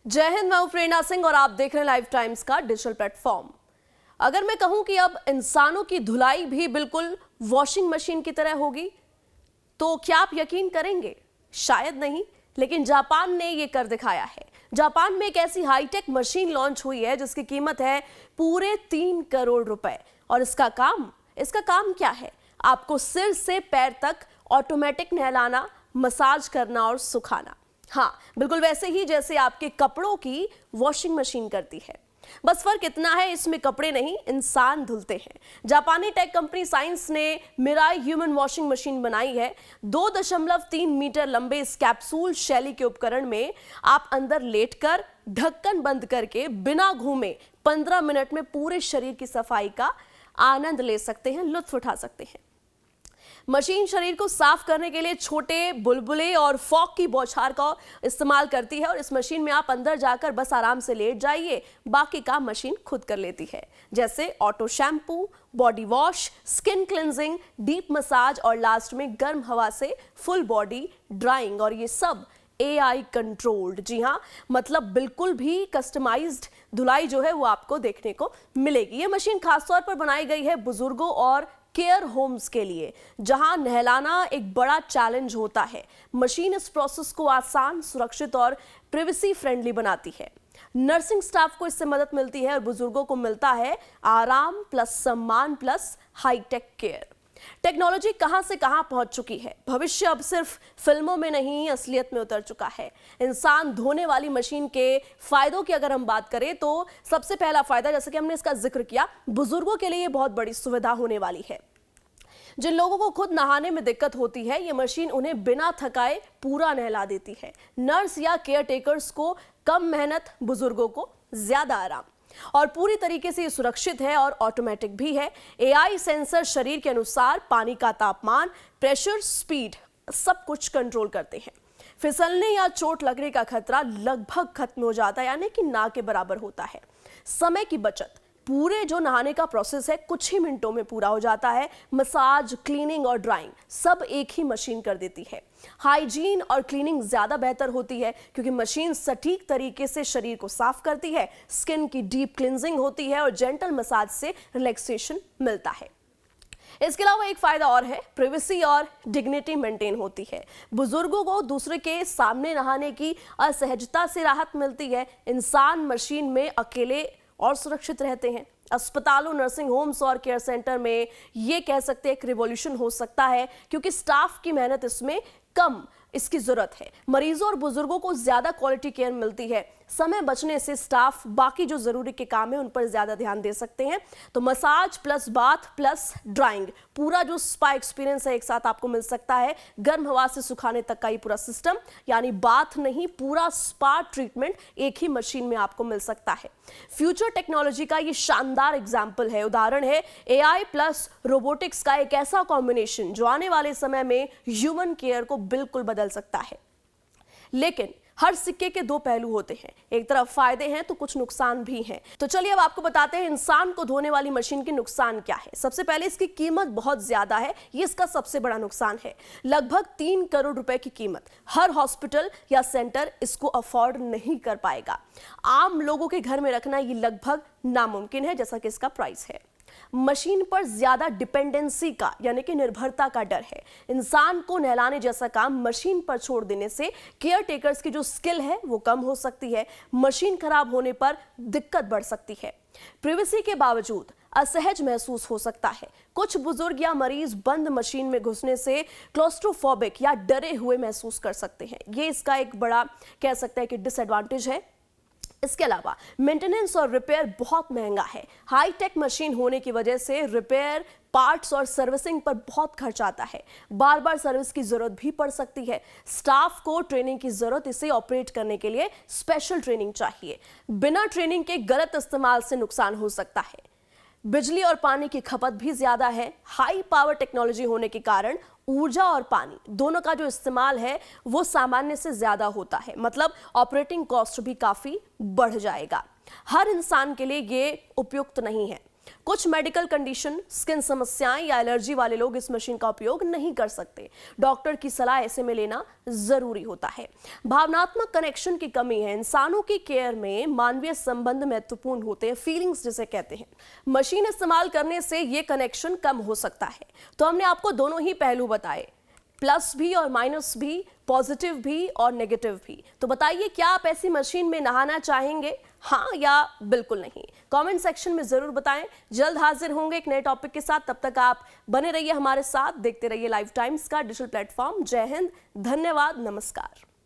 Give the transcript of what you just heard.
जय हिंद, मैं हूं प्रेरणा सिंह और आप देख रहे हैं लाइव टाइम्स का डिजिटल प्लेटफॉर्म। अगर मैं कहूं कि अब इंसानों की धुलाई भी बिल्कुल वॉशिंग मशीन की तरह होगी, तो क्या आप यकीन करेंगे? शायद नहीं, लेकिन जापान ने यह कर दिखाया है। जापान में एक ऐसी हाईटेक मशीन लॉन्च हुई है जिसकी कीमत है पूरे 3 करोड़ रुपए। और इसका काम क्या है? आपको सिर से पैर तक ऑटोमेटिक नहलाना, मसाज करना और सुखाना। हाँ, बिल्कुल वैसे ही जैसे आपके कपड़ों की वॉशिंग मशीन करती है। बस फर्क इतना है, इसमें कपड़े नहीं, इंसान धुलते हैं। जापानी टेक कंपनी साइंस ने मिराई ह्यूमन वॉशिंग मशीन बनाई है। 2.3 मीटर लंबे इस कैप्सूल शैली के उपकरण में आप अंदर लेटकर ढक्कन बंद करके बिना घूमे 15 मिनट में पूरे शरीर की सफाई का आनंद ले सकते हैं, लुत्फ उठा सकते हैं। मशीन शरीर को साफ करने के लिए छोटे बुलबुले और फॉग की बौछार का इस्तेमाल करती है और इस मशीन में आप अंदर जाकर बस आराम से लेट जाइए, बाकी काम मशीन खुद कर लेती है, जैसे auto shampoo, body wash, skin cleansing, deep massage और लास्ट में गर्म हवा से फुल बॉडी ड्राइंग। और ये सब AI कंट्रोल्ड। जी हाँ, मतलब बिल्कुल भी कस्टमाइज्ड धुलाई जो है वो आपको देखने को मिलेगी। ये मशीन खासतौर पर बनाई गई है बुजुर्गों और केयर होम्स के लिए, जहां नहलाना एक बड़ा चैलेंज होता है। मशीन इस प्रोसेस को आसान, सुरक्षित और प्रिवेसी फ्रेंडली बनाती है। नर्सिंग स्टाफ को इससे मदद मिलती है और बुजुर्गों को मिलता है आराम प्लस सम्मान प्लस हाईटेक केयर। टेक्नोलॉजी कहां से कहां पहुंच चुकी है। भविष्य अब सिर्फ फिल्मों में नहीं, असलियत में उतर चुका है। इंसान धोने वाली मशीन के फायदों की अगर हम बात करें तो सबसे पहला फायदा, जैसे कि हमने इसका जिक्र किया, बुजुर्गों के लिए ये बहुत बड़ी सुविधा होने वाली है। जिन लोगों को खुद नहाने में दिक्कत होती है, ये मशीन उन्हें बिना थकाए पूरा नहला देती है। नर्स या केयर टेकर्स को कम मेहनत, बुजुर्गों को ज्यादा आराम। और पूरी तरीके से ये सुरक्षित है और ऑटोमेटिक भी है। AI सेंसर शरीर के अनुसार पानी का तापमान, प्रेशर, स्पीड सब कुछ कंट्रोल करते हैं। फिसलने या चोट लगने का खतरा लगभग खत्म हो जाता है, यानी कि ना के बराबर होता है। समय की बचत, पूरे जो नहाने का प्रोसेस है कुछ ही मिनटों में पूरा हो जाता है। मसाज, क्लीनिंग और ड्राइंग सब एक ही मशीन कर देती है। हाइजीन और क्लीनिंग ज्यादा बेहतर होती है क्योंकि मशीन सटीक तरीके से शरीर को साफ करती है। स्किन की डीप क्लींजिंग होती है और जेंटल मसाज से रिलैक्सेशन मिलता है। इसके अलावा एक फायदा और है, प्राइवेसी और डिग्निटी मेंटेन होती है। बुजुर्गों को दूसरे के सामने नहाने की असहजता से राहत मिलती है। इंसान मशीन में अकेले और सुरक्षित रहते हैं। अस्पतालों, नर्सिंग होम्स और केयर सेंटर में ये कह सकते हैं एक रिवॉल्यूशन हो सकता है, क्योंकि स्टाफ की मेहनत इसमें कम इसकी जरूरत है। मरीजों और बुजुर्गों को ज्यादा क्वालिटी केयर मिलती है। समय बचने से स्टाफ बाकी जो जरूरी के काम है उन पर ज्यादा ध्यान दे सकते हैं। तो massage plus bath plus drawing, पूरा जो स्पा एक्सपीरियंस है एक साथ आपको मिल सकता है। गर्म हवा से सुखाने तक का ये पूरा सिस्टम, यानी बाथ नहीं, पूरा स्पा ट्रीटमेंट एक ही मशीन में आपको मिल सकता है। फ्यूचर टेक्नोलॉजी का ये शानदार एग्जाम्पल है, उदाहरण है AI प्लस रोबोटिक्स का एक ऐसा कॉम्बिनेशन जो आने वाले समय में ह्यूमन केयर को बिल्कुल बदल सकता है। लेकिन हर सिक्के के दो पहलू होते हैं, एक तरफ फायदे हैं तो कुछ नुकसान भी हैं। तो चलिए अब आपको बताते हैं इंसान को धोने वाली मशीन के नुकसान क्या है। सबसे पहले इसकी कीमत बहुत ज्यादा है, ये इसका सबसे बड़ा नुकसान है। लगभग 3 करोड़ रुपए की कीमत, हर हॉस्पिटल या सेंटर इसको अफोर्ड नहीं कर पाएगा। आम लोगों के घर में रखना ये लगभग नामुमकिन है, जैसा कि इसका प्राइस है। मशीन पर ज्यादा डिपेंडेंसी का, यानी कि निर्भरता का डर है। इंसान को नहलाने जैसा काम मशीन पर छोड़ देने से केयर टेकर्स की जो स्किल है वो कम हो सकती है। मशीन खराब होने पर दिक्कत बढ़ सकती है। प्राइवेसी के बावजूद असहज महसूस हो सकता है। कुछ बुजुर्ग या मरीज बंद मशीन में घुसने से क्लोस्ट्रोफोबिक या डरे हुए महसूस कर सकते हैं। ये इसका एक बड़ा कह सकते हैं कि डिसएडवांटेज है। इसके अलावा मेंटेनेंस और रिपेयर बहुत महंगा है। हाईटेक मशीन होने की वजह से रिपेयर, पार्ट्स और सर्विसिंग पर बहुत खर्च आता है। बार बार सर्विस की जरूरत भी पड़ सकती है। स्टाफ को ट्रेनिंग की जरूरत, इसे ऑपरेट करने के लिए स्पेशल ट्रेनिंग चाहिए। बिना ट्रेनिंग के गलत इस्तेमाल से नुकसान हो सकता है। बिजली और पानी की खपत भी ज्यादा है। हाई पावर टेक्नोलॉजी होने के कारण ऊर्जा और पानी दोनों का जो इस्तेमाल है वो सामान्य से ज्यादा होता है, मतलब ऑपरेटिंग कॉस्ट भी काफी बढ़ जाएगा। हर इंसान के लिए ये उपयुक्त नहीं है। कुछ मेडिकल कंडीशन, स्किन समस्याएं या एलर्जी वाले लोग इस मशीन का उपयोग नहीं कर सकते। डॉक्टर की सलाह ऐसे में लेना जरूरी होता है। भावनात्मक कनेक्शन की कमी है। इंसानों की केयर में मानवीय संबंध महत्वपूर्ण होते हैं, फीलिंग्स जिसे कहते हैं। मशीन इस्तेमाल करने से ये कनेक्शन कम हो सकता है। तो हमने आपको दोनों ही पहलू बताए, प्लस भी और माइनस भी, पॉजिटिव भी और नेगेटिव भी। तो बताइए, क्या आप ऐसी मशीन में नहाना चाहेंगे, हाँ या बिल्कुल नहीं? कमेंट सेक्शन में जरूर बताएं। जल्द हाजिर होंगे एक नए टॉपिक के साथ। तब तक आप बने रहिए हमारे साथ, देखते रहिए लाइव टाइम्स का डिजिटल प्लेटफॉर्म। जय हिंद, धन्यवाद, नमस्कार।